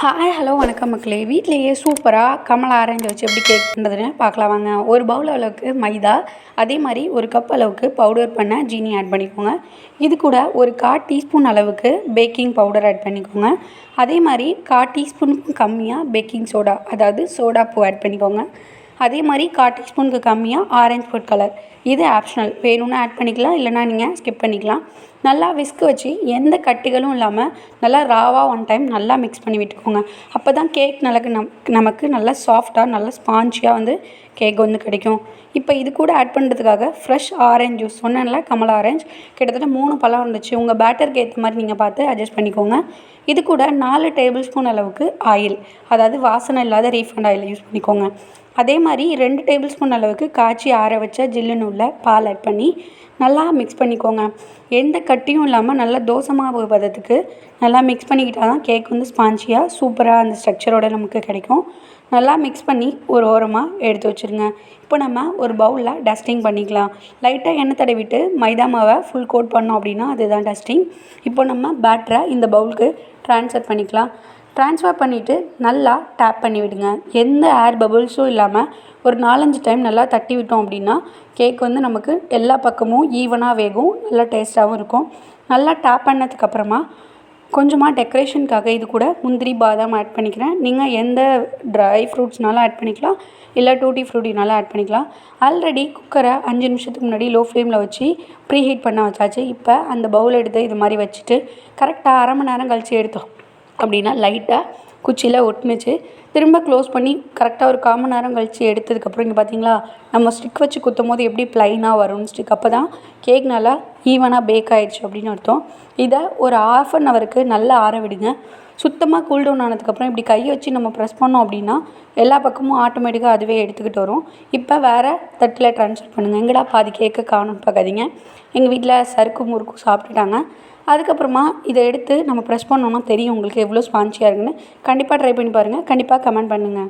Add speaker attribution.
Speaker 1: Hi hello வணக்கம் மக்களே. வீட்டிலேயே சூப்பராக கமலா ஆரஞ்சு வச்சு எப்படி கேக் பண்ணுறதுன்னு பார்க்கலாம் வாங்க. ஒரு பவுல் அளவுக்கு மைதா, அதே மாதிரி ஒரு கப் அளவுக்கு பவுடர் பண்ண ஜீனி ஆட் பண்ணிக்கோங்க. இது கூட ஒரு 1/4 டீஸ்பூன் அளவுக்கு பேக்கிங் பவுடர் ஆட் பண்ணிக்கோங்க. அதே மாதிரி 1/4 டீஸ்பூனுக்கும் கம்மியாக பேக்கிங் சோடா, அதாவது சோடா பூ ஆட் பண்ணிக்கோங்க. அதே மாதிரி 1/4 டீஸ்பூனுக்கு கம்மியாக ஆரஞ்ச் ஃபுட் கலர். இது ஆப்ஷனல், வேணும்னா ஆட் பண்ணிக்கலாம், இல்லைனா நீங்கள் ஸ்கிப் பண்ணிக்கலாம். நல்லா விஸ்க் வச்சு எந்த கட்டிகளும் இல்லாமல் நல்லா ராவாக ஒன் டைம் நல்லா மிக்ஸ் பண்ணி விட்டுக்கோங்க. அப்போ தான் கேக் நமக்கு நல்லா சாஃப்டாக நல்லா ஸ்பாஞ்சியாக வந்து கேக் வந்து கிடைக்கும். இப்போ இது கூட ஆட் பண்ணுறதுக்காக ஃப்ரெஷ் ஆரஞ்ச் ஜூஸ், சொன்னேன்ல கமலா ஆரஞ்ச், கிட்டத்தட்ட 3 பழம் இருந்துச்சு. உங்கள் பேட்டருக்கு ஏற்ற மாதிரி நீங்கள் பார்த்து அட்ஜஸ்ட் பண்ணிக்கோங்க. இது கூட 4 டேபிள் ஸ்பூன் அளவுக்கு ஆயில், அதாவது வாசனை இல்லாத ரீஃபண்ட் ஆயில் யூஸ் பண்ணிக்கோங்க. அதே மாதிரி 2 டேபிள் ஸ்பூன் அளவுக்கு காய்ச்சி ஆற வச்ச ஜில்லுன்னு உள்ள பால் ஆட் பண்ணி நல்லா மிக்ஸ் பண்ணிக்கோங்க. எந்த கட்டியும் இல்லாமல் நல்லா தோசை மாவு பதத்துக்கு நல்லா மிக்ஸ் பண்ணிக்கிட்டால் தான் கேக் வந்து ஸ்பாஞ்சியாக சூப்பராக அந்த ஸ்ட்ரக்சரோடு நமக்கு கிடைக்கும். நல்லா மிக்ஸ் பண்ணி ஒரு ஓரமாக எடுத்து வச்சுருங்க. இப்போ நம்ம ஒரு பவுலில் டஸ்டிங் பண்ணிக்கலாம். லைட்டாக எண்ணெய் தடவிட்டு மைதா மாவை ஃபுல் கோட் பண்ணோம் அப்படின்னா அதுதான் டஸ்டிங். இப்போ நம்ம பேட்டரை இந்த பவுலுக்கு ட்ரான்ஸ்ஃபர் பண்ணிக்கலாம். ட்ரான்ஸ்ஃபர் பண்ணிவிட்டு நல்லா டேப் பண்ணி விடுங்க. எந்த ஏர் பபுள்ஸும் இல்லாமல் ஒரு 4-5 டைம் நல்லா தட்டி விட்டோம் அப்படின்னா கேக் வந்து நமக்கு எல்லா பக்கமும் ஈவனாக வேகும், நல்லா டேஸ்ட்டாகவும் இருக்கும். நல்லா டேப் பண்ணதுக்கப்புறமா கொஞ்சமாக டெக்கரேஷனுக்காக இது கூட முந்திரி, பாதாம் ஆட் பண்ணிக்கிறேன். நீங்கள் எந்த ட்ரை ஃப்ரூட்ஸ்னாலும் ஆட் பண்ணிக்கலாம், இல்லை டூட்டி ஃப்ரூட்டினாலும் ஆட் பண்ணிக்கலாம். ஆல்ரெடி குக்கரை 5 நிமிஷத்துக்கு முன்னாடி லோ ஃப்ளேமில் வச்சு ப்ரீ ஹீட் பண்ண வச்சாச்சு. இப்போ அந்த பவுல் எடுத்து இது மாதிரி வச்சுட்டு கரெக்டாக அரை மணி நேரம் கழித்து எடுத்தோம் அப்படின்னா லைட்டாக குச்சியில் ஒட்டுனுச்சு. திரும்ப க்ளோஸ் பண்ணி கரெக்டாக ஒரு 1/4 மணி நேரம் கழித்து எடுத்ததுக்கப்புறம் இங்கே பார்த்தீங்களா, நம்ம ஸ்டிக் வச்சு குத்தும் போது எப்படி ப்ளைனாக வரும் ஸ்டிக், அப்போ தான் கேக் நல்லா ஈவனாக பேக் ஆகிடுச்சு அப்படின்னு அர்த்தம். இதை ஒரு 1/2 ஹவருக்கு நல்லா ஆற விடுங்க. சுத்தமாக கூல் டவுன் ஆனதுக்கப்புறம் இப்படி கையை வச்சு நம்ம ப்ரெஸ் பண்ணோம் அப்படின்னா எல்லா பக்கமும் ஆட்டோமேட்டிக்காக அதுவே எடுத்துக்கிட்டு வரும். இப்போ வேறு தட்டில் ட்ரான்ஸ்ஃபர் பண்ணுங்கள். எங்கடா பாதி கேக்கை காணும்னு பார்க்காதீங்க. எங்கள் வீட்டில் சறுக்கும் முறுக்கும் சாப்பிட்டுட்டாங்க. அதுக்கப்புறமா இதை எடுத்து நம்ம ப்ரெஸ் பண்ணோன்னா தெரியும் உங்களுக்கு எவ்வளோ ஸ்பான்ச்சியாக இருக்குன்னு. கண்டிப்பாக ட்ரை பண்ணி பாருங்கள். கண்டிப்பாக கமெண்ட் பண்ணுங்கள்.